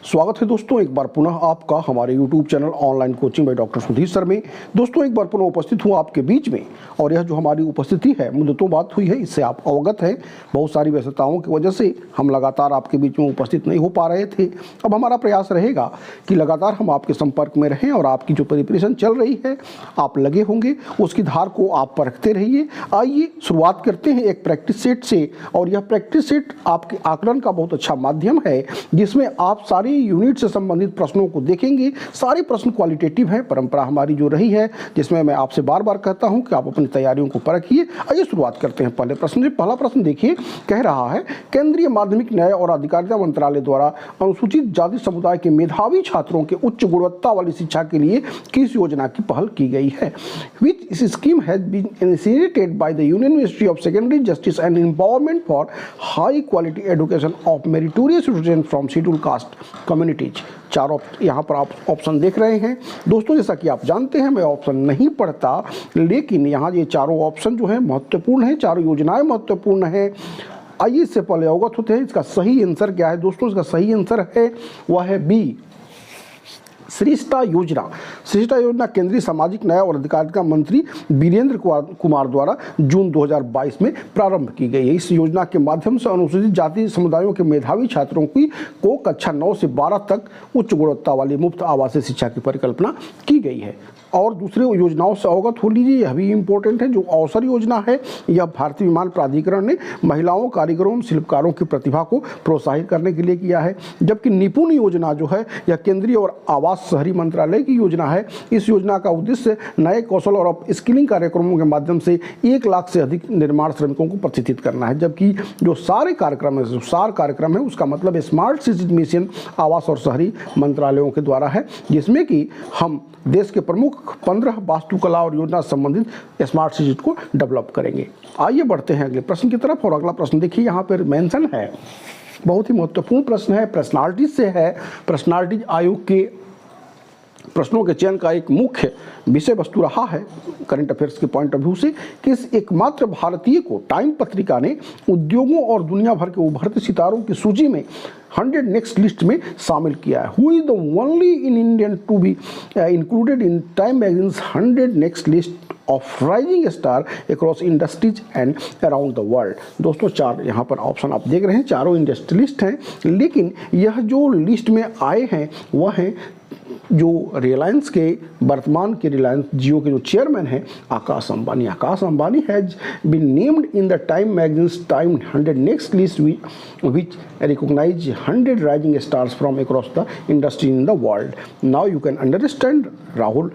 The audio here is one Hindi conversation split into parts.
स्वागत है दोस्तों एक बार पुनः आपका हमारे YouTube channel online coaching by doctor Sudhir sir में। दोस्तों एक बार पुनः उपस्थित हूँ आपके बीच में, और यह जो हमारी उपस्थिति है मुद्दतों बात हुई है इससे आप अवगत हैं। बहुत सारी व्यस्तताओं की वजह से हम लगातार आपके बीच में उपस्थित नहीं हो पा रहे थे। अब हमारा प्रयास रहेगा कि लगातार हम आपके संपर्क में रहें और आपकी जो प्रिपरेशन चल रही है आप लगे होंगे, उसकी धार को आप परखते रहिए। आइए शुरुआत करते हैं एक प्रैक्टिस सेट से, और यह प्रैक्टिस सेट आपके आकलन का बहुत अच्छा माध्यम है जिसमें आप सारी यूनिट से संबंधित प्रश्नों को देखेंगे। सारे प्रश्न क्वालिटेटिव हैं, परंपरा हमारी जो रही है जिसमें मैं आपसे बार बार कहता हूं कि आप अपनी तैयारियों को परखिए। आइए शुरुआत करते हैं पहले प्रश्न से। पहला प्रश्न देखिए, कह रहा है केंद्रीय माध्यमिक न्याय और अधिकारिता मंत्रालय द्वारा अनुसूचित जाति समुदाय के मेधावी छात्रों के उच्च गुणवत्ता वाली शिक्षा के लिए किस योजना की पहल की गई है? Which scheme has been initiated by the Union Ministry of Secondary Justice and Empowerment for high quality education of meritorious students from scheduled caste communities? चार यहाँ पर आप ऑप्शन देख रहे हैं दोस्तों। जैसा कि आप जानते हैं मैं ऑप्शन नहीं पढ़ता, लेकिन यहाँ ये चारों ऑप्शन जो है महत्वपूर्ण है, चारों योजनाएं महत्वपूर्ण है। आइए इससे पहले अवगत होते हैं इसका सही आंसर क्या है। दोस्तों इसका सही आंसर है वह है बी, श्रेष्ठता योजना। श्रेष्ठता योजना केंद्रीय सामाजिक न्याय और अधिकारिता मंत्री वीरेंद्र कुमार द्वारा जून 2022 में प्रारंभ की गई है। इस योजना के माध्यम से अनुसूचित जाति समुदायों के मेधावी छात्रों को कक्षा 9 से 12 तक उच्च गुणवत्ता वाली मुफ्त आवासीय शिक्षा की परिकल्पना की गई है। और दूसरे योजनाओं से अवगत हो लीजिए, यह भी इम्पोर्टेंट है। जो अवसर योजना है यह भारतीय विमान प्राधिकरण ने महिलाओं, कारीगरों और शिल्पकारों की प्रतिभा को प्रोत्साहित करने के लिए किया है। जबकि निपुण योजना जो है यह केंद्रीय और आवास शहरी मंत्रालय की योजना है। इस योजना का उद्देश्य नए कौशल और अप स्किलिंग कार्यक्रमों के माध्यम से 1 लाख से अधिक निर्माण श्रमिकों को प्रशिक्षित करना है। जबकि जो सारे कार्यक्रम है, जो सार कार्यक्रम है, उसका मतलब स्मार्ट सिटी मिशन आवास और शहरी मंत्रालयों के द्वारा है, जिसमें कि हम देश के प्रमुख 15 वास्तुकला और योजना संबंधित स्मार्ट सिटी को डेवलप करेंगे। आइए बढ़ते हैं अगले प्रश्न की तरफ। और अगला प्रश्न देखिए, यहाँ पर मेंशन है, बहुत ही महत्वपूर्ण प्रश्न है, पर्सनालिटी से है। पर्सनालिटी आयोग के प्रश्नों के चयन का एक मुख्य विषय वस्तु रहा है करंट अफेयर्स के पॉइंट ऑफ व्यू से कि इस एकमात्र भारतीय को टाइम पत्रिका ने उद्योगों और दुनिया भर के उभरते सितारों की सूची में 100 नेक्स्ट लिस्ट में शामिल किया है। Who is the only in Indian to be included in Time magazines 100 next list of rising star across industries and around the world? दोस्तों चार यहाँ पर ऑप्शन आप देख रहे हैं, चारों इंडस्ट्रियलिस्ट हैं, लेकिन यह जो लिस्ट में आए हैं वह हैं जो रिलायंस के वर्तमान के रिलायंस जियो के जो चेयरमैन हैं Akash Ambani. Akash Ambani has been named in the Time magazines Time 100 next list which recognize 100 rising stars from across the industry in the world. Now you can understand, Rahul,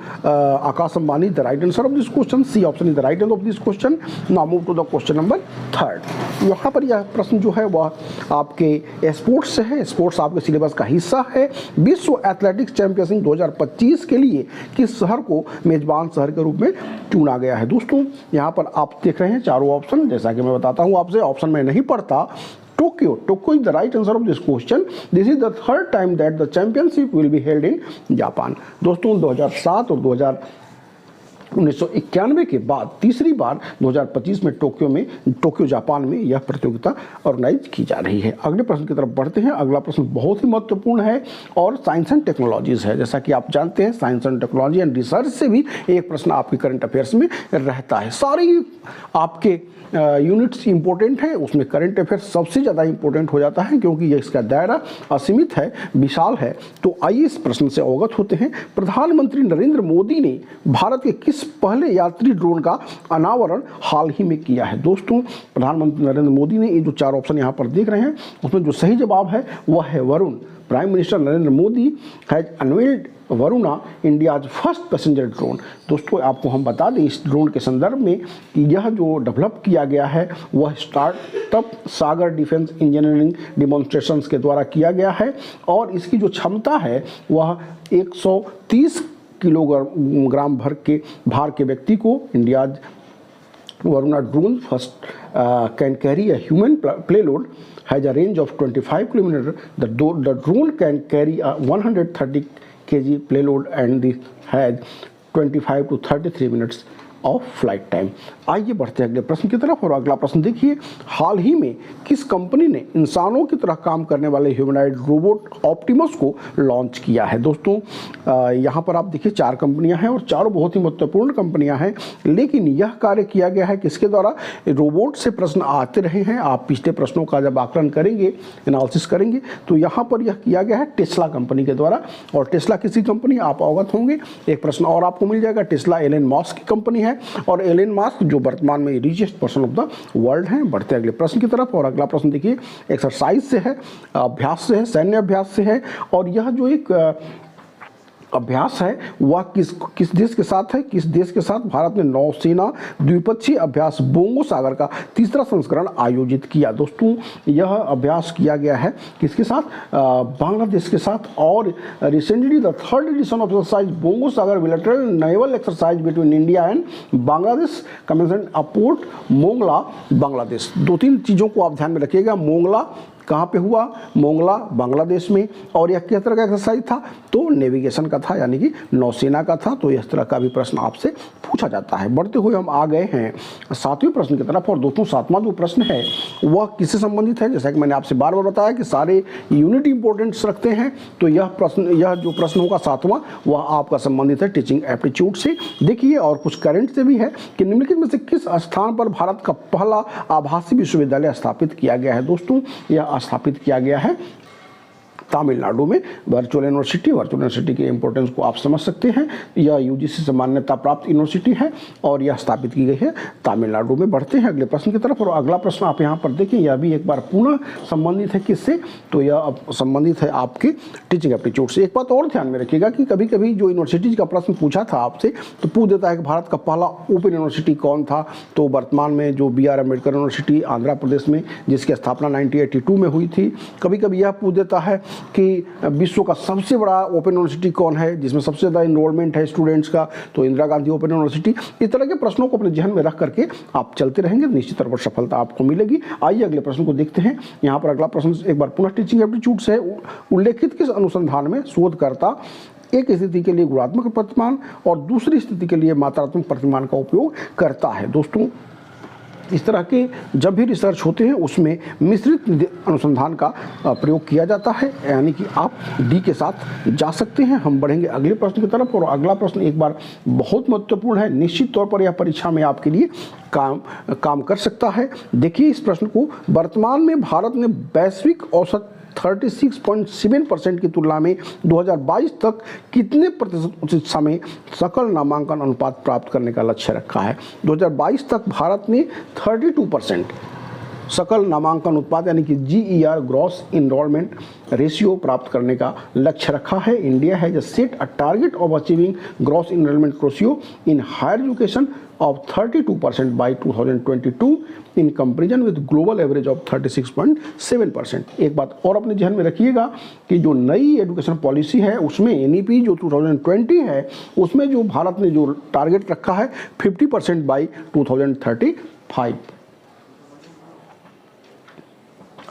Akash Ambani is the right answer of this question. C option is the right answer of this question. Now move to the question number 3rd. यहाँ पर यह प्रश्न जो है वह आपके स्पोर्ट्स से है। स्पोर्ट्स आपके सिलेबस का हिस्सा है। विश्व एथलेटिक्स चैंपियनशिप 2025 के लिए किस शहर को मेजबान शहर के रूप में चुना गया है? दोस्तों यहाँ पर आप देख रहे हैं चारों ऑप्शन। जैसा कि मैं बताता हूँ आपसे, ऑप्शन में नहीं पढ़ता। Tokyo is the right answer of this question. This is the 3rd time that the championship will be held in Japan. दोस्तों 2007 और 1991 के बाद तीसरी बार 2025 में टोक्यो जापान में यह प्रतियोगिता ऑर्गेनाइज की जा रही है। अगले प्रश्न की तरफ बढ़ते हैं। अगला प्रश्न बहुत ही महत्वपूर्ण है और साइंस एंड टेक्नोलॉजीज है। जैसा कि आप जानते हैं science and technology and research से भी एक प्रश्न आपके करंट अफेयर्स में रहता है। सारी आपके यूनिट्स इंपॉर्टेंट है, उसमें करंट अफेयर्स सबसे ज़्यादा इंपॉर्टेंट हो जाता है क्योंकि यह इसका दायरा असीमित है, विशाल है। तो आइए इस प्रश्न से अवगत होते हैं। प्रधानमंत्री नरेंद्र मोदी ने भारत के किस पहले यात्री ड्रोन का अनावरण हाल ही में किया है? दोस्तों प्रधानमंत्री नरेंद्र मोदी ने, ये जो चार ऑप्शन यहाँ पर देख रहे हैं उसमें जो सही जवाब है वह है Varun. Prime minister Narendra Modi has unveiled Varuna India's first passenger drone. दोस्तों आपको हम बता दें इस ड्रोन के संदर्भ में कि यह जो डेवलप किया गया है वह स्टार्टअप सागर डिफेंस इंजीनियरिंग डिमॉन्स्ट्रेशंस के द्वारा किया गया है और इसकी जो क्षमता है वह 130 किलोग्राम भार के व्यक्ति को India's Varuna drone first can carry a human payload, has a range of 25 kilometers. The drone can carry a 130 kg payload and has 25 to 33 minutes of flight time. आइए बढ़ते हैं अगले प्रश्न की तरफ। और अगला प्रश्न देखिए, हाल ही में किस कंपनी ने इंसानों की तरह काम करने वाले ह्यूमनॉइड रोबोट ऑप्टिमस को लॉन्च किया है? दोस्तों यहाँ पर आप देखिए 4 कंपनियां हैं और चारों बहुत ही महत्वपूर्ण कंपनियां हैं, लेकिन यह कार्य किया गया है किसके द्वारा? रोबोट से प्रश्न आते रहे हैं, आप पिछले प्रश्नों का जब आकलन करेंगे, एनालिसिस करेंगे, तो यहाँ पर यह किया गया है टेस्ला कंपनी के द्वारा। और टेस्ला किसी कंपनी, आप अवगत होंगे। एक प्रश्न और आपको मिल जाएगा, टेस्ला एलन मस्क की कंपनी है और एलन मस्क जो वर्तमान में richest person of the world हैं। बढ़ते अगले प्रश्न की तरफ। और अगला प्रश्न देखिए, एक्सरसाइज से है, अभ्यास से है, सैन्य अभ्यास से है, और यह जो एक अभ्यास है वह किस देश के साथ है? किस देश के साथ भारत ने नौसेना द्विपक्षीय अभ्यास बोंगो सागर का तीसरा संस्करण आयोजित किया? दोस्तों यह अभ्यास किया गया है किसके साथ? बांग्लादेश के साथ। और recently the 3rd edition of exercise Bongo Sagar bilateral naval exercise between India and Bangladesh commenced at port Mongla, Bangladesh. 2-3 चीज़ों को आप ध्यान में रखिएगा। मोंगला कहाँ पे हुआ? मोंगला बांग्लादेश में। और यह किस तरह का एक्सरसाइज था? तो नेविगेशन का था, यानी कि नौसेना का था। तो इस तरह का भी प्रश्न आपसे पूछा जाता है। बढ़ते हुए हम आ गए हैं 7वें प्रश्न की तरफ। और दोस्तों 7वां जो प्रश्न है वह किससे संबंधित है? जैसा कि मैंने आपसे बार बार बताया कि सारे यूनिट इंपॉर्टेंस रखते हैं, तो यह जो प्रश्न होगा 7वां वह आपका संबंधित है टीचिंग एप्टीट्यूड से। देखिए, और कुछ करंट से भी है कि निम्नलिखित में से किस स्थान पर भारत का पहला आभासी विश्वविद्यालय स्थापित किया गया है? दोस्तों यह स्थापित किया गया है तमिलनाडु में वर्चुअल यूनिवर्सिटी। वर्चुअल यूनिवर्सिटी के इंपॉर्टेंस को आप समझ सकते हैं। यह यूजीसी से मान्यता प्राप्त यूनिवर्सिटी है और यह स्थापित की गई है तमिलनाडु में। बढ़ते हैं अगले प्रश्न की तरफ। और अगला प्रश्न आप यहाँ पर देखिए, यह भी एक बार पुनः संबंधित है किससे? तो यह संबंधित है आपके टीचिंग एप्टीट्यूड से। एक बात और ध्यान में रखिएगा कि कभी कभी जो यूनिवर्सिटीज का प्रश्न पूछा था आपसे, तो पूछ देता है कि भारत का पहला ओपन यूनिवर्सिटी कौन था? तो वर्तमान में जो BR अम्बेडकर यूनिवर्सिटी आंध्र प्रदेश में, जिसकी स्थापना 1982 में हुई थी। कभी कभी यह पूछ देता है कि विश्व का सबसे बड़ा ओपन यूनिवर्सिटी कौन है, जिसमें सबसे ज़्यादा इनरोलमेंट है स्टूडेंट्स का? तो इंदिरा गांधी ओपन यूनिवर्सिटी। इस तरह के प्रश्नों को अपने जहन में रख करके आप चलते रहेंगे, निश्चित तौर पर सफलता आपको मिलेगी। आइए अगले प्रश्न को देखते हैं। यहाँ पर अगला प्रश्न एक बार पुनः टीचिंग एप्टीट्यूड से है। उल्लेखित किस अनुसंधान में शोधकर्ता एक स्थिति के लिए गुणात्मक प्रतिमान और दूसरी स्थिति के लिए मात्रात्मक प्रतिमान का उपयोग करता है? दोस्तों इस तरह के जब भी रिसर्च होते हैं उसमें मिश्रित अनुसंधान का प्रयोग किया जाता है, यानी कि आप डी के साथ जा सकते हैं। हम बढ़ेंगे अगले प्रश्न की तरफ। और अगला प्रश्न एक बार बहुत महत्वपूर्ण है, निश्चित तौर पर यह परीक्षा में आपके लिए काम कर सकता है। देखिए इस प्रश्न को, वर्तमान में भारत ने वैश्विक औसत 36.7% की तुलना में 2022 तक कितने प्रतिशत शिक्षा में सकल नामांकन अनुपात प्राप्त करने का लक्ष्य रखा है? 2022 तक भारत ने 32% सकल नामांकन उत्पाद यानी कि GER ग्रॉस इनरोलमेंट रेशियो प्राप्त करने का लक्ष्य रखा है। India has set a target of achieving gross enrolment ratio in higher education of 32% by 2022 in comparison with global average of 36.7%। एक बात और अपने ध्यान में रखिएगा कि जो नई एजुकेशन पॉलिसी है उसमें NEP जो 2020 है उसमें जो भारत ने जो टारगेट रखा है 50% बाई 2035।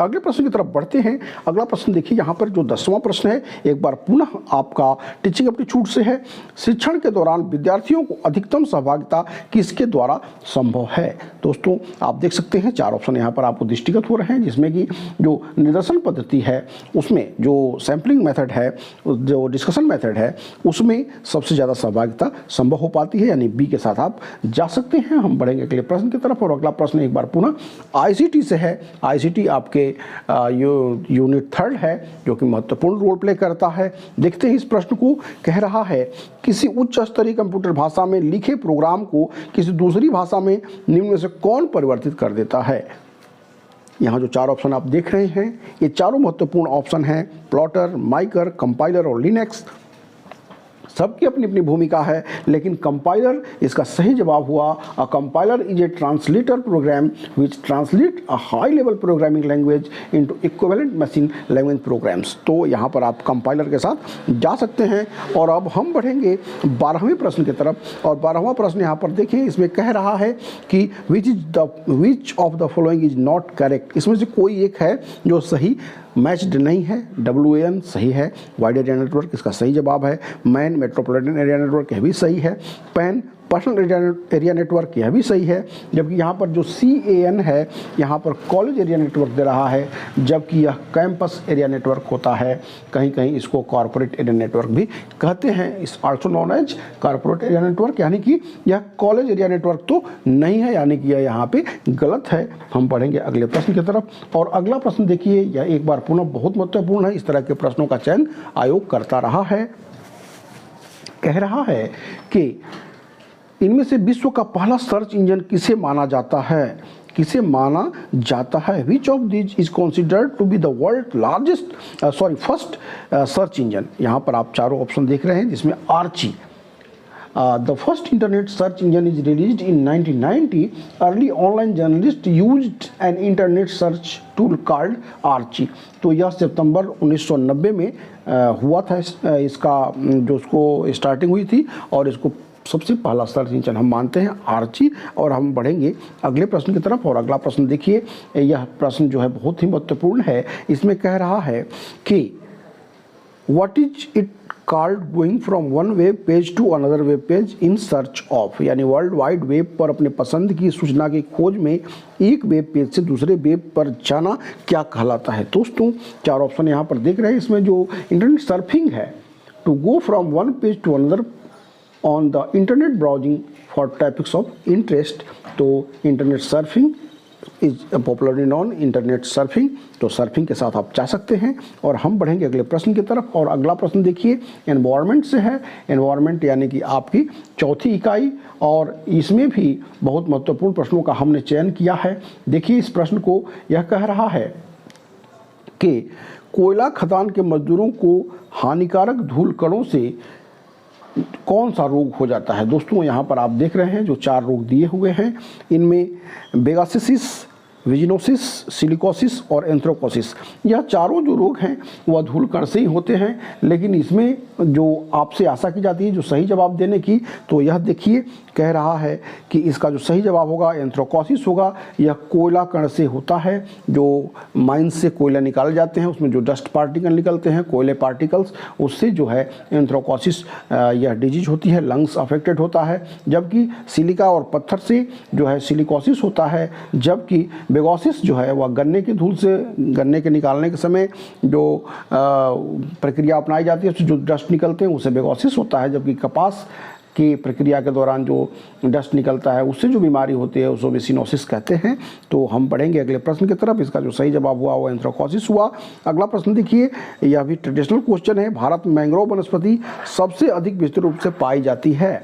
अगले प्रश्न की तरफ बढ़ते हैं। अगला प्रश्न देखिए, यहाँ पर जो 10वां प्रश्न है एक बार पुनः आपका टीचिंग एप्टीट्यूड से है। शिक्षण के दौरान विद्यार्थियों को अधिकतम सहभागिता किसके द्वारा संभव है? दोस्तों आप देख सकते हैं 4 ऑप्शन यहाँ पर आपको दृष्टिगत हो रहे हैं, जिसमें कि जो निदर्शन पद्धति है उसमें जो सैम्पलिंग मेथड है, जो डिस्कशन मेथड है, उसमें सबसे ज़्यादा सहभागिता संभव हो पाती है, यानी बी के साथ आप जा सकते हैं। हम बढ़ेंगे अगले प्रश्न की तरफ। और अगला प्रश्न एक बार पुनः ICT से है। ICT आपके यूनिट 3 है जो कि महत्वपूर्ण रोल प्ले करता है। देखते हैं इस प्रश्न को, कह रहा है किसी उच्च स्तरीय कंप्यूटर भाषा में लिखे प्रोग्राम को किसी दूसरी भाषा में निम्न में से कौन परिवर्तित कर देता है? यहाँ जो 4 ऑप्शन आप देख रहे हैं ये चारों महत्वपूर्ण ऑप्शन हैं, प्लॉटर, माइकर, कंपाइलर और लिनक्स। सबकी अपनी अपनी भूमिका है, लेकिन कंपाइलर इसका सही जवाब हुआ। A compiler is a translator program which translate a high level programming language into equivalent machine language programs. तो यहाँ पर आप कंपाइलर के साथ जा सकते हैं। और अब हम बढ़ेंगे 12वें प्रश्न की तरफ। और 12वां प्रश्न यहाँ पर देखें, इसमें कह रहा है कि which of the following is not correct. इसमें से कोई एक है जो सही मैच्ड नहीं है। WAN सही है, वाइड एरिया नेटवर्क इसका सही जवाब है। मैन मेट्रोपॉलिटन एरिया नेटवर्क यह भी सही है। पैन पर्सनल एरिया नेटवर्क, यह भी सही है, जबकि यहाँ पर जो CAN है यहाँ पर कॉलेज एरिया नेटवर्क दे रहा है, जबकि यह कैंपस एरिया नेटवर्क होता है। कहीं कहीं इसको कॉर्पोरेट एरिया नेटवर्क भी कहते हैं, is also known as corporate area network, यानी कि यह कॉलेज एरिया नेटवर्क तो नहीं है, यानी कि यह यहाँ पे गलत है। हम पढ़ेंगे अगले प्रश्न की तरफ। और अगला प्रश्न देखिए, यह एक बार पुनः बहुत महत्वपूर्ण है, इस तरह के प्रश्नों का चयन आयोग करता रहा है। कह रहा है कि इनमें से विश्व का पहला सर्च इंजन किसे माना जाता है, किसे माना जाता है? Which of this is considered to be the world largest first search engine. यहाँ पर आप चारों ऑप्शन देख रहे हैं, जिसमें Archie the first internet search engine is released in 1990. Early online journalists used an internet search tool called Archie. तो यह सितंबर 1990 में हुआ था, इसका जो उसको स्टार्टिंग हुई थी, और इसको सबसे पहला सर्च इंजन हम मानते हैं आर्ची। और हम बढ़ेंगे अगले प्रश्न की तरफ। और अगला प्रश्न देखिए, यह प्रश्न जो है बहुत ही महत्वपूर्ण है। इसमें कह रहा है कि what is it called going from one web page to another web page in search of, यानी वर्ल्ड वाइड वेब पर अपने पसंद की सूचना की खोज में एक वेब पेज से दूसरे वेब पर जाना क्या कहलाता है? दोस्तों चार ऑप्शन यहाँ पर देख रहे हैं। इसमें जो इंटरनेट सर्फिंग है, to go from one page to another on the internet browsing for topics of interest, तो internet surfing is popularly known internet surfing, तो सर्फिंग के साथ आप जा सकते हैं। और हम बढ़ेंगे अगले प्रश्न की तरफ। और अगला प्रश्न देखिए, एनवायरनमेंट से है। एनवायरनमेंट यानी कि आपकी चौथी इकाई, और इसमें भी बहुत महत्वपूर्ण प्रश्नों का हमने चयन किया है। देखिए इस प्रश्न को, यह कह रहा है कि कोयला खदान के मजदूरों को हानिकारक धूल कणों से कौन सा रोग हो जाता है? दोस्तों यहाँ पर आप देख रहे हैं जो चार रोग दिए हुए हैं, इनमें बेगासिसिस, विजिनोसिस, सिलिकोसिस और एंथ्रोकोसिस, यह चारों जो रोग हैं वह धूल कण से ही होते हैं। लेकिन इसमें जो आपसे आशा की जाती है जो सही जवाब देने की, तो यह देखिए कह रहा है कि इसका जो सही जवाब होगा एंथ्रोकोसिस होगा। यह कोयला कण से होता है, जो माइंस से कोयला निकाले जाते हैं, उसमें जो डस्ट पार्टिकल निकलते हैं, कोयले पार्टिकल्स, उससे जो है एंथ्रोकोसिस यह डिजीज होती है, लंग्स अफेक्टेड होता है। जबकि सिलिका और पत्थर से जो है सिलिकोसिस होता है। जबकि बेगोसिस जो है वह गन्ने की धूल से, गन्ने के निकालने के समय जो प्रक्रिया अपनाई जाती है उससे जो डस्ट निकलते हैं उसे बेगोसिस होता है। जबकि कपास की प्रक्रिया के दौरान जो डस्ट निकलता है उससे जो बीमारी होती है उसको वेसिनोसिस कहते हैं। तो हम बढ़ेंगे अगले प्रश्न की तरफ। इसका जो सही जवाब हुआ वो एंथ्रोकोसिस हुआ। अगला प्रश्न देखिए, यह भी ट्रेडिशनल क्वेश्चन है। भारत में मैंग्रोव वनस्पति सबसे अधिक विस्तृत रूप से पाई जाती है।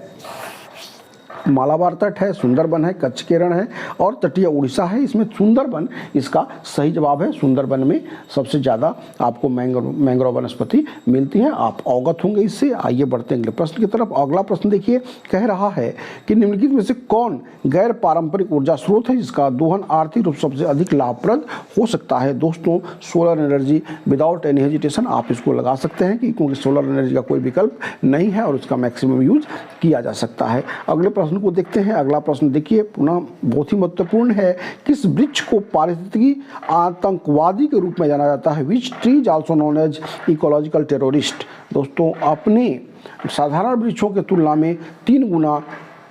मालाबार तट है, सुंदरबन है, कच्छ केरन है और तटीय उड़ीसा है। इसमें सुंदरबन इसका सही जवाब है। सुंदरबन में सबसे ज़्यादा आपको मैंग्रोव वनस्पति मिलती है, आप अवगत होंगे इससे। आइए बढ़ते हैं अगले प्रश्न की तरफ। अगला प्रश्न देखिए, कह रहा है कि निम्नलिखित में से कौन गैर पारंपरिक ऊर्जा स्रोत है जिसका दोहन आर्थिक रूप से सबसे अधिक लाभप्रद हो सकता है? दोस्तों solar energy, without any hesitation आप इसको लगा सकते हैं कि क्योंकि सोलर एनर्जी का कोई विकल्प नहीं है और इसका मैक्सिमम यूज किया जा सकता है। अगले प्रश्न को देखते हैं। अगला प्रश्न देखिए, पुनः बहुत ही महत्वपूर्ण है। किस वृक्ष को पारिस्थितिकी आतंकवादी के रूप में जाना जाता है? Which tree is also known as ecological terrorist? दोस्तों अपने साधारण वृक्षों के तुलना में 3 गुना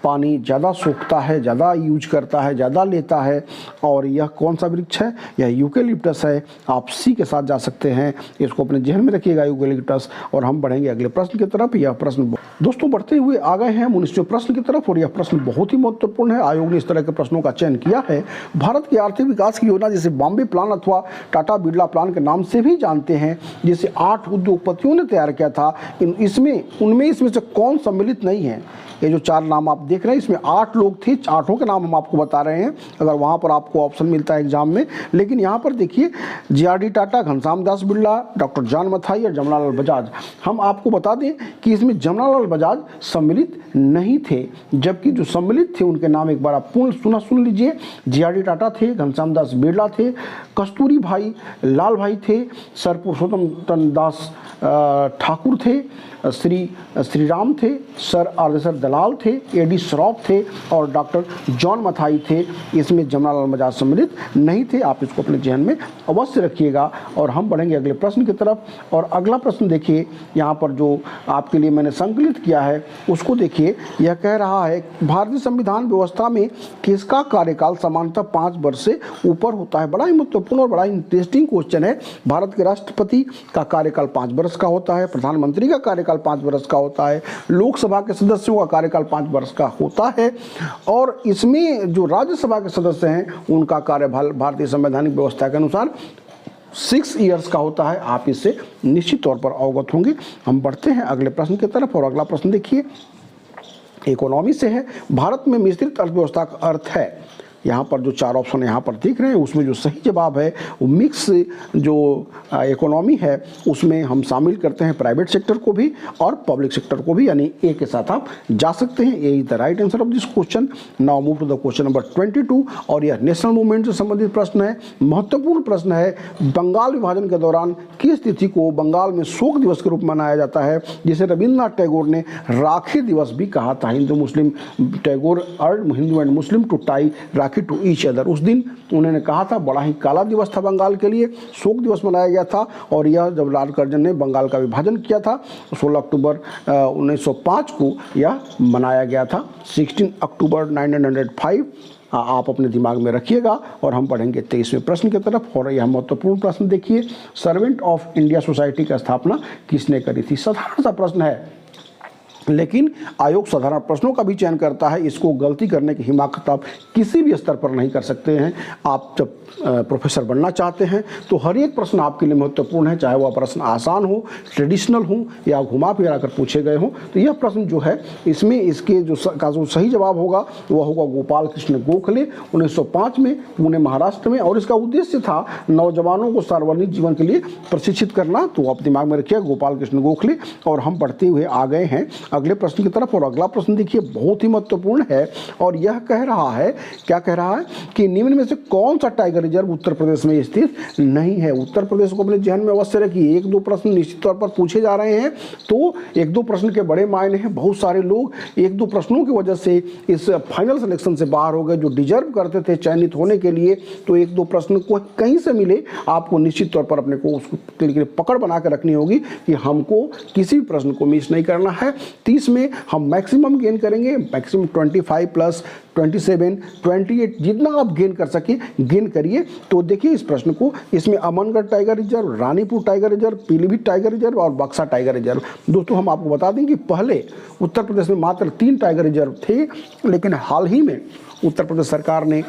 पानी ज़्यादा सोखता है, ज़्यादा यूज करता है, ज़्यादा लेता है। और यह कौन सा वृक्ष है? यह यूकेलिप्टस है। आप सी के साथ जा सकते हैं, इसको अपने जहन में रखिएगा, यूकेलिप्टस। और हम बढ़ेंगे अगले प्रश्न की तरफ। यह प्रश्न दोस्तों बढ़ते हुए आ गए हैं 19वें प्रश्न की तरफ, और यह प्रश्न बहुत ही महत्वपूर्ण है। आयोग ने इस तरह के प्रश्नों का चयन किया है। भारत की आर्थिक विकास की योजना जिसे बॉम्बे प्लान अथवा टाटा बिरला प्लान के नाम से भी जानते हैं, जिसे 8 उद्योगपतियों ने तैयार किया था, उनमें इसमें से कौन सम्मिलित नहीं है? ये जो 4 नाम आप देख रहे हैं, इसमें 8 लोग थे, 8 के नाम हम आपको बता रहे हैं, अगर वहाँ पर आपको ऑप्शन मिलता है एग्जाम में। लेकिन यहाँ पर देखिए, JRD Tata, Ghanshyam Das Birla, doctor John Mathai और जमनालाल बजाज। हम आपको बता दें कि इसमें जमनालाल बजाज सम्मिलित नहीं थे, जबकि जो सम्मिलित थे उनके नाम एक बार आप सुन लीजिए। JRD टाटा थे, घनश्याम दास बिरला थे, कस्तूरी भाई लाल भाई थे, सर पुरुषोत्तम दास ठाकुर थे, श्री राम थे, सर आर्देसर दलाल थे, एडी श्रॉफ थे और डॉक्टर जॉन मथाई थे। इसमें जमनालाल बजाज सम्मिलित नहीं थे। आप इसको अपने जहन में अवश्य रखिएगा। और हम बढ़ेंगे अगले प्रश्न की तरफ। और अगला प्रश्न देखिए, यहाँ पर जो आपके लिए मैंने संकलित किया है उसको देखिए। यह कह रहा है भारतीय संविधान व्यवस्था में किसका कार्यकाल सामान्यतः 5 वर्ष से ऊपर होता है। बड़ा ही महत्वपूर्ण और बड़ा ही इंटरेस्टिंग क्वेश्चन है। भारत के राष्ट्रपति का कार्यकाल 5 वर्ष का होता है, प्रधानमंत्री का कार्यकाल 5 वर्ष का होता है, लोकसभा के सदस्यों का कार्यकाल 5 वर्ष का होता है और इसमें जो राज्यसभा के सदस्य हैं उनका कार्यकाल भारतीय संवैधानिक व्यवस्था के अनुसार 6 ईयर्स का होता है। आप इससे निश्चित तौर पर अवगत होंगे। हम बढ़ते हैं अगले प्रश्न की तरफ। और अगला प्रश्न देखिए, इकोनॉमी से है। भारत में मिश्रित अर्थव्यवस्था का अर्थ है। यहाँ पर जो 4 ऑप्शन यहाँ पर दिख रहे हैं उसमें जो सही जवाब है वो मिक्स जो इकोनॉमी है उसमें हम शामिल करते हैं प्राइवेट सेक्टर को भी और पब्लिक सेक्टर को भी, यानी ए के साथ आप जा सकते हैं। A is the right answer of this question. Now move to the question number 22 और यह नेशनल मूवमेंट से संबंधित प्रश्न है। महत्वपूर्ण प्रश्न है। बंगाल विभाजन के दौरान किस तिथि को बंगाल में शोक दिवस के रूप में मनाया जाता है, जिसे रविन्द्रनाथ टैगोर ने राखी दिवस भी कहा था। Hindu Muslim Tagore urged Hindu and Muslim to tie rakhi to each other. उस दिन उन्होंने कहा था, बड़ा ही काला दिवस था बंगाल के लिए, शोक दिवस मनाया गया था। और यह जब लॉर्ड कर्जन ने बंगाल का विभाजन किया था 16 अक्टूबर 1905 को यह मनाया गया था। 16 अक्टूबर 1905 आप अपने दिमाग में रखिएगा। और हम पढ़ेंगे 23वें प्रश्न की तरफ। और यह महत्वपूर्ण प्रश्न देखिए, सर्वेंट ऑफ इंडिया सोसाइटी की स्थापना किसने करी थी। साधारण सा प्रश्न है लेकिन आयोग साधारण प्रश्नों का भी चयन करता है। इसको गलती करने की हिम्मत आप किसी भी स्तर पर नहीं कर सकते हैं। आप जब प्रोफेसर बनना चाहते हैं तो हर एक प्रश्न आपके लिए महत्वपूर्ण है, चाहे वह प्रश्न आसान हो, ट्रेडिशनल हो या घुमा फिरा कर पूछे गए हों। तो यह प्रश्न जो है इसमें इसके जो सही जवाब होगा वह होगा गोपाल कृष्ण गोखले 1905 में पुणे महाराष्ट्र में। और इसका उद्देश्य था नौजवानों को सार्वजनिक जीवन के लिए प्रशिक्षित करना। तो आप दिमाग में रखिए गोपाल कृष्ण गोखले। और हम बढ़ते हुए आ गए हैं अगले प्रश्न की तरफ। और अगला प्रश्न देखिए बहुत ही महत्वपूर्ण है और यह कह रहा है, क्या कह रहा है कि निम्न में से कौन सा टाइगर रिजर्व उत्तर प्रदेश में स्थित नहीं है। उत्तर प्रदेश को अपने ध्यान में अवश्य रखिए। 1-2 प्रश्न निश्चित तौर पर पूछे जा रहे हैं तो 1-2 प्रश्न के बड़े मायने हैं। बहुत सारे लोग 1-2 प्रश्नों की वजह से इस फाइनल सिलेक्शन से बाहर हो गए जो डिजर्व करते थे चयनित होने के लिए। तो 1-2 प्रश्न को कहीं से मिले आपको निश्चित तौर पर अपने को उसके लिए पकड़ बना कर रखनी होगी कि हमको किसी भी प्रश्न को मिस नहीं करना है। 30 में हम मैक्सिमम गेन करेंगे, मैक्सिमम 25 प्लस 27, 28 जितना आप गेन कर सके गेन करिए। तो देखिए इस प्रश्न को, इसमें Amangarh tiger reserve, Ranipur tiger reserve, Pilibhit tiger reserve और बक्सा टाइगर रिजर्व। दोस्तों हम आपको बता दें कि पहले उत्तर प्रदेश में मात्र 3 टाइगर रिजर्व थे, लेकिन हाल ही में उत्तर प्रदेश सरकार ने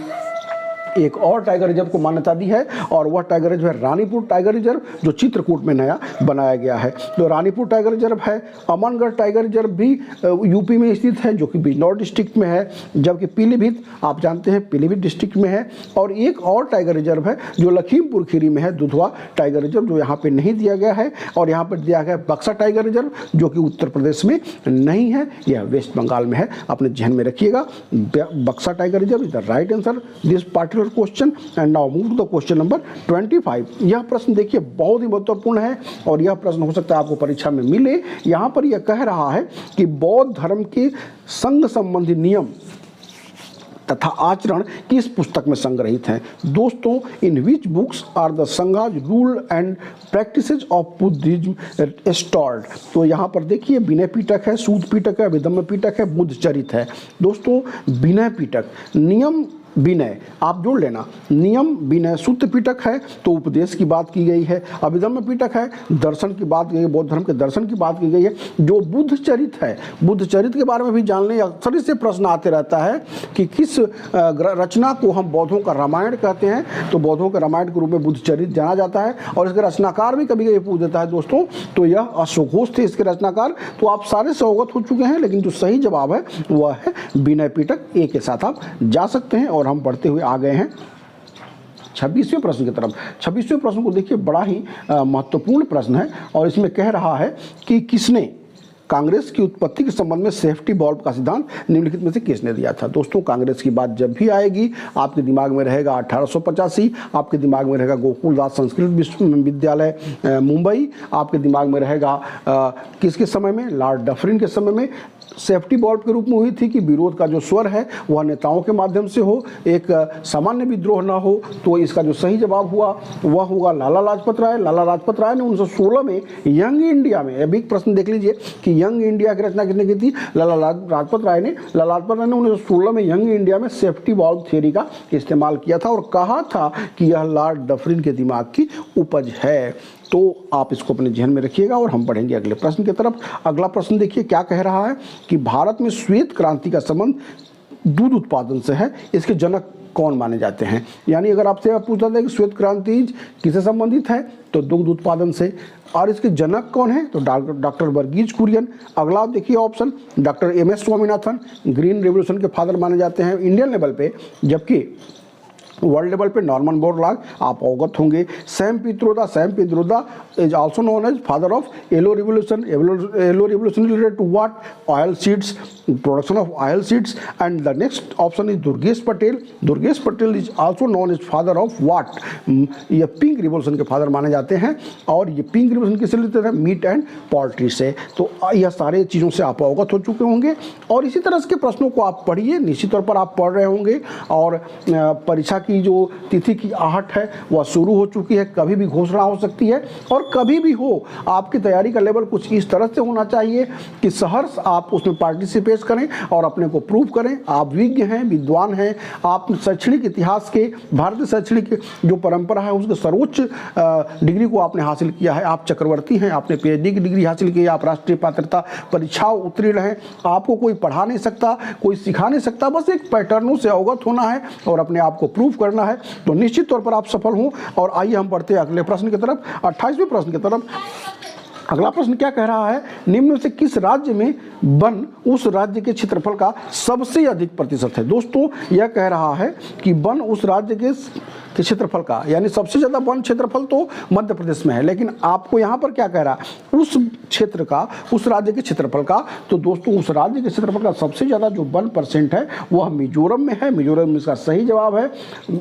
एक और टाइगर रिजर्व को मान्यता दी है और वह टाइगर रिजर्व है रानीपुर टाइगर रिजर्व जो चित्रकूट में नया बनाया गया है। तो रानीपुर टाइगर रिजर्व है। अमनगढ़ टाइगर रिजर्व भी यूपी में स्थित है जो कि बिजनौर डिस्ट्रिक्ट में है, जबकि पीलीभीत आप जानते हैं पीलीभीत डिस्ट्रिक्ट में है। और एक और टाइगर रिजर्व है जो लखीमपुर खीरी में है, दुधवा टाइगर रिजर्व, जो यहाँ पे नहीं दिया गया है। और यहाँ पर दिया गया है बक्सा टाइगर रिजर्व जो कि उत्तर प्रदेश में नहीं है, यह वेस्ट बंगाल में है। अपने ध्यान में रखिएगा Buxa tiger reserve is the right answer this particular question. And now move to the question number 25। यह प्रश्न देखिए बहुत ही महत्वपूर्ण है और यह प्रश्न हो सकता है आपको परीक्षा में मिले। यहाँ पर यह कह रहा है कि बौद्ध धर्म के संघ संबंधी नियम तथा आचरण किस पुस्तक में संग्रहित हैं। दोस्तों, in which books are the Sangha's rule and practices of Buddhism stored. तो यहाँ पर देखिए विनय पिटक है, सूत पिटक है, अभिधम्म पिटक है, बुद्ध चरित है। दोस्तों विनय पिटक, नियम विनय आप जोड़ लेना, नियम विनय सूत्र पिटक है तो उपदेश की बात की गई है। अभिधम्म पिटक है, दर्शन की बात की गई है, बौद्ध धर्म के दर्शन की बात की गई है। जो बुद्ध चरित है, बुद्ध चरित के बारे में भी जानने अक्सर इससे प्रश्न आते रहता है कि किस रचना को हम बौद्धों का रामायण कहते हैं। तो बौद्धों के रामायण के रूप में बुद्ध चरित जाना जाता है और इसके रचनाकार भी कभी कभी पूछ देता है दोस्तों। तो यह अश्वघोष थे इसके रचनाकार। तो आप सारे से अवगत हो चुके हैं, लेकिन जो सही जवाब है वह है विनय पिटक। ए के साथ आप जा सकते हैं। और हम बढ़ते हुए आ गए हैं 26वें प्रश्न की तरफ। 26वें प्रश्न को देखिए बड़ा ही महत्वपूर्ण प्रश्न है और इसमें कह रहा है कि किसने कांग्रेस की उत्पत्ति के संबंध में सेफ्टी वॉल्व का सिद्धांत निम्नलिखित में से किसने दिया था? दोस्तों, कांग्रेस की बात जब भी आएगी आपके दिमाग में रहेगा 1885, आपके दिमाग में रहेगा गोकुलदास संस्कृत विश्वविद्यालय मुंबई, आपके दिमाग में रहेगा किसके समय में, लॉर्ड डफरिन के समय में सेफ्टी वॉल्व के रूप में हुई थी कि विरोध का जो स्वर है वह नेताओं के माध्यम से हो, एक सामान्य विद्रोह ना हो। तो इसका जो सही जवाब हुआ वह होगा लाला लाजपत राय। लाला लाजपत राय ने 1916 में यंग इंडिया में, अभी एक प्रश्न देख लीजिए कि यंग इंडिया की रचना किसने की थी? लाला लाजपत राय ने 1916 में यंग इंडिया में सेफ्टी वॉल्व थ्योरी का इस्तेमाल किया था और कहा था कि यह लॉर्ड डफरिन के दिमाग की उपज है। तो आप इसको अपने ध्यान में रखिएगा और हम बढ़ेंगे अगले प्रश्न की तरफ। अगला प्रश्न देखिए क्या कह रहा है कि भारत में श्वेत क्रांति का संबंध दूध उत्पादन से है, इसके जनक कौन माने जाते हैं? यानी अगर आपसे पूछा था कि श्वेत क्रांति किससे संबंधित है तो दुग्ध उत्पादन से, और इसके जनक कौन है तो डॉक्टर वर्गीज कुरियन। अगला आप देखिए option doctor M S. Swaminathan green revolution के फादर माने जाते हैं इंडियन लेवल पे, जबकि वर्ल्ड लेवल पे नॉर्मन बोरलॉग आप अवगत होंगे। Sam Pitroda is also known as father of yellow revolution. Yellow revolution related to what? Oil seeds, production of oil seeds. And the next option is Durgesh Patel is also known as father of what? ये पिंक रिवोल्यूशन के फादर माने जाते हैं और ये पिंक रिवोल्यूशन किससे रिलेटेड है? मीट एंड पोल्ट्री से। तो यह सारे चीज़ों से आप अवगत हो चुके होंगे और इसी तरह के प्रश्नों को आप पढ़िए, निश्चित तौर पर आप पढ़ रहे होंगे। और परीक्षा की जो तिथि की आहट है वह शुरू हो चुकी है, कभी भी घोषणा हो सकती है और कभी भी हो। आपकी तैयारी का लेवल कुछ इस तरह से होना चाहिए कि सहर्ष आप उसमें पार्टिसिपेट करें और अपने को प्रूव करें। आप विज्ञ हैं, विद्वान हैं, आप शैक्षणिक इतिहास के, भारतीय शैक्षणिक जो परंपरा है उसके सर्वोच्च डिग्री को आपने हासिल किया है। आप चक्रवर्ती हैं, आपने PhD की डिग्री हासिल की है, आप राष्ट्रीय पात्रता परीक्षा उत्तीर्ण हैं। आपको कोई पढ़ा नहीं सकता, कोई सिखा नहीं सकता, बस एक पैटर्नों से अवगत होना है और अपने आप को प्रूव करना है। तो निश्चित तौर पर आप सफल हों। और आइए हम बढ़ते हैं अगले प्रश्न की तरफ, 28वें प्रश्न की तरफ। अगला प्रश्न क्या कह रहा है? निम्न में से किस राज्य में वन उस राज्य के क्षेत्रफल का सबसे अधिक प्रतिशत है? दोस्तों, यह कह रहा है कि वन उस राज्य के क्षेत्रफल का, यानी सबसे ज़्यादा वन क्षेत्रफल तो मध्य प्रदेश में है, लेकिन आपको यहाँ पर क्या कह रहा है? उस क्षेत्र का, उस राज्य के क्षेत्रफल का। तो दोस्तों, उस राज्य के क्षेत्रफल का सबसे ज़्यादा जो 1% है वह मिजोरम में है। मिजोरम में इसका सही जवाब है।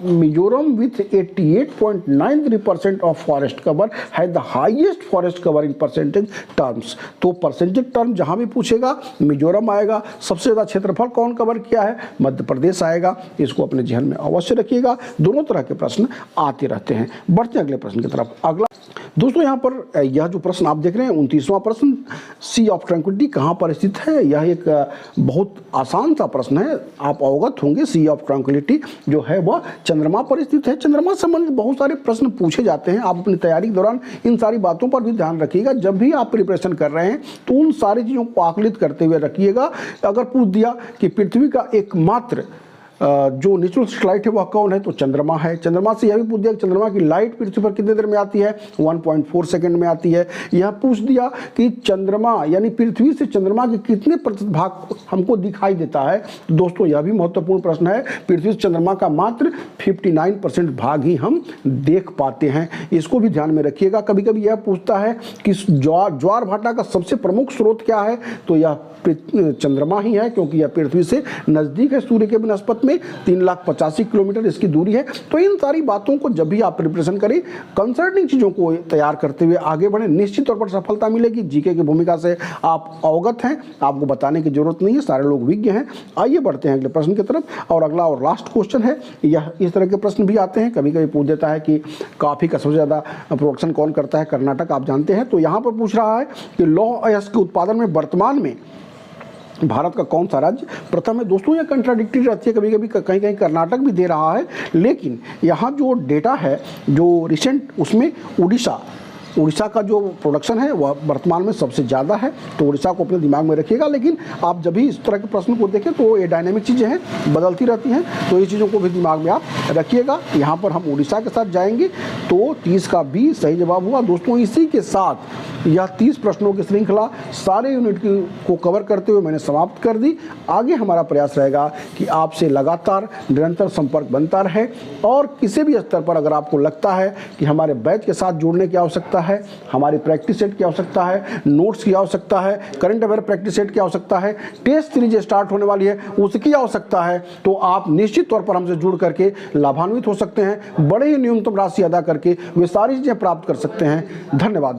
Mizoram with 88.93% of forest cover है the highest forest cover in percentage terms. तो परसेंटेज टर्म जहाँ भी पूछेगा मिजोरम आएगा। सबसे ज़्यादा क्षेत्रफल कौन कवर किया है? मध्य प्रदेश आएगा। इसको अपने ध्यान में अवश्य रखिएगा। दोनों तरह के प्रश्न आते रहते हैं। बढ़ते हैं अगले प्रश्न की तरफ। अगला दोस्तों, यहाँ पर यह जो प्रश्न आप देख रहे हैं 29वां प्रश्न, सी ऑफ ट्रैंक्विलिटी कहाँ पर स्थित है? यह एक बहुत आसान सा प्रश्न है, आप अवगत होंगे। सी ऑफ ट्रैंक्विलिटी जो है वह चंद्रमा पर स्थित है। चंद्रमा से संबंधित बहुत सारे प्रश्न पूछे जाते हैं। आप अपनी तैयारी के दौरान इन सारी बातों पर भी ध्यान रखिएगा। जब भी आप प्रिपरेशन कर रहे हैं तो उन सारी चीज़ों को आकलित करते हुए रखिएगा। अगर पूछ दिया कि पृथ्वी का एकमात्र जो नेचुरल सैटेलाइट है वह कौन है? तो चंद्रमा है। चंद्रमा से यह भी पूछ दिया कि चंद्रमा की लाइट पृथ्वी पर कितने देर में आती है? 1.4 सेकंड में आती है। यह पूछ दिया कि चंद्रमा यानी पृथ्वी से चंद्रमा के कितने प्रतिशत भाग हमको दिखाई देता है? तो दोस्तों, यह भी महत्वपूर्ण प्रश्न है। पृथ्वी से चंद्रमा का मात्र 59% भाग ही हम देख पाते हैं। इसको भी ध्यान में रखिएगा। कभी कभी यह पूछता है कि ज्वार भाटा का सबसे प्रमुख स्रोत क्या है? तो यह चंद्रमा ही है, क्योंकि यह पृथ्वी से नजदीक है। सूर्य के बनस्पत में 385 किलोमीटर इसकी दूरी है। तो इन सारी बातों को जब भी आप प्रिपरेशन करें, कंसर्निंग चीज़ों को तैयार करते हुए आगे बढ़े, निश्चित तौर पर सफलता मिलेगी। जीके की भूमिका से आप अवगत हैं, आपको बताने की जरूरत नहीं है, सारे लोग विज्ञ हैं। आइए बढ़ते हैं अगले प्रश्न की तरफ। और अगला और लास्ट क्वेश्चन है, यह इस तरह के प्रश्न भी आते हैं। कभी कभी पूछ देता है कि कॉफी का सबसे ज़्यादा प्रोडक्शन कौन करता है? कर्नाटक, आप जानते हैं। तो यहाँ पर पूछ रहा है कि लौह अयस्क के उत्पादन में वर्तमान में भारत का कौन सा राज्य प्रथम है? दोस्तों, यह कंट्राडिक्टरी रहती है, कभी कभी कहीं कहीं कर्नाटक भी दे रहा है, लेकिन यहाँ जो डेटा है जो रिसेंट, उसमें उड़ीसा का जो प्रोडक्शन है वह वर्तमान में सबसे ज़्यादा है। तो उड़ीसा को अपने दिमाग में रखिएगा। लेकिन आप जब भी इस तरह के प्रश्न को देखें तो ये डायनेमिक चीज़ें हैं, बदलती रहती हैं, तो ये चीज़ों को भी दिमाग में आप रखिएगा। यहाँ पर हम उड़ीसा के साथ जाएंगे। तो 30 का B सही जवाब हुआ। दोस्तों, इसी के साथ यह 30 प्रश्नों की श्रृंखला सारे यूनिट को कवर करते हुए मैंने समाप्त कर दी। आगे हमारा प्रयास रहेगा कि आपसे लगातार निरंतर संपर्क बनता रहे, और किसी भी स्तर पर अगर आपको लगता है कि हमारे बैच के साथ जुड़ने की आवश्यकता है, हमारी प्रैक्टिस सेट की आवश्यकता है, नोट्स की आवश्यकता है, करंट अफेयर प्रैक्टिस सेट की आवश्यकता है, टेस्ट सीरीज स्टार्ट होने वाली है उसकी आवश्यकता है, तो आप निश्चित तौर पर हमसे जुड़ करके लाभान्वित हो सकते हैं। बड़े ही न्यूनतम राशि अदा करके वे सारी चीजें प्राप्त कर सकते हैं। धन्यवाद।